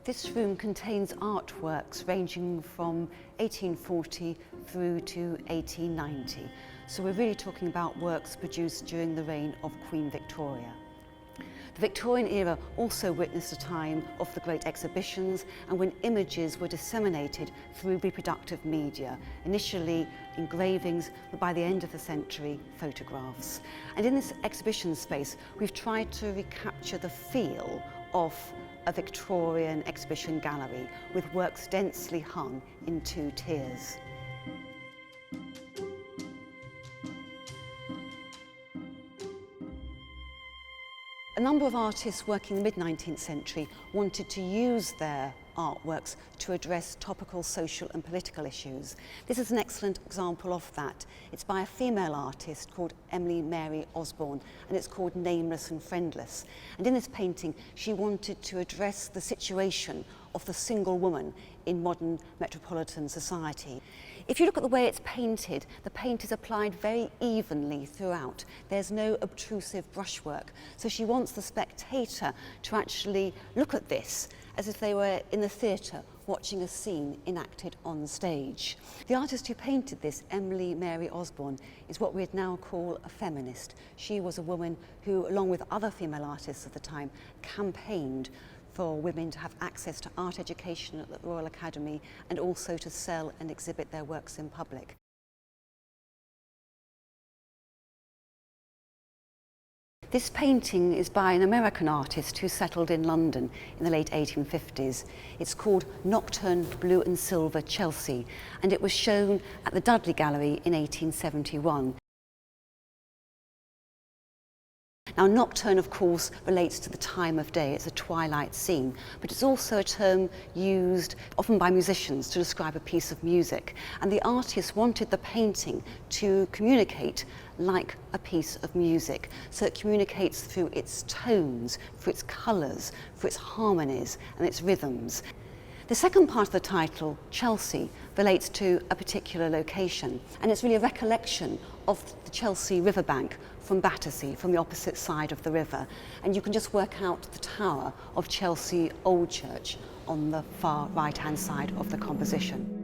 This room contains artworks ranging from 1840 through to 1890. So we're really talking about works produced during the reign of Queen Victoria. The Victorian era also witnessed a time of the great exhibitions and when images were disseminated through reproductive media, initially engravings, but by the end of the century, photographs. And in this exhibition space, we've tried to recapture the feel of a Victorian exhibition gallery with works densely hung in two tiers. A number of artists working in the mid-19th century wanted to use their artworks to address topical social and political issues. This is an excellent example of that. It's by a female artist called Emily Mary Osborne, and it's called Nameless and Friendless. And in this painting, she wanted to address the situation of the single woman in modern metropolitan society. If you look at the way it's painted, the paint is applied very evenly throughout. There's no obtrusive brushwork. So she wants the spectator to actually look at this as if they were in the theatre watching a scene enacted on stage. The artist who painted this, Emily Mary Osborne, is what we'd now call a feminist. She was a woman who, along with other female artists of the time, campaigned for women to have access to art education at the Royal Academy and also to sell and exhibit their works in public. This painting is by an American artist who settled in London in the late 1850s. It's called Nocturne Blue and Silver Chelsea, and it was shown at the Dudley Gallery in 1871. Now, nocturne, of course, relates to the time of day. It's a twilight scene, but it's also a term used often by musicians to describe a piece of music. And the artist wanted the painting to communicate like a piece of music. So it communicates through its tones, through its colours, through its harmonies and its rhythms. The second part of the title, Chelsea, relates to a particular location, and it's really a recollection of the Chelsea riverbank from Battersea, from the opposite side of the river. And you can just work out the tower of Chelsea Old Church on the far right-hand side of the composition.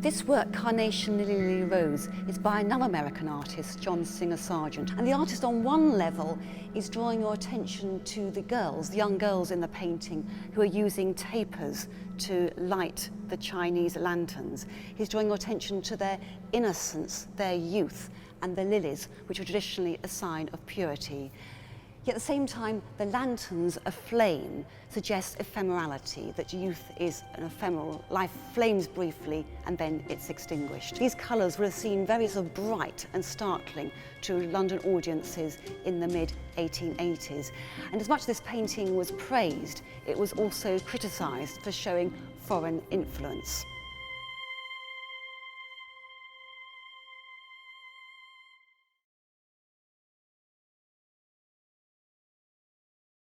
This work, Carnation, Lily Rose, is by another American artist, John Singer Sargent. And the artist on one level is drawing your attention to the girls, the young girls in the painting, who are using tapers to light the Chinese lanterns. He's drawing your attention to their innocence, their youth, and the lilies, which are traditionally a sign of purity. Yet at the same time, the lanterns aflame suggest ephemerality, that youth is an ephemeral, life flames briefly and then it's extinguished. These colours would have seemed very sort of bright and startling to London audiences in the mid-1880s. And as much as this painting was praised, it was also criticised for showing foreign influence.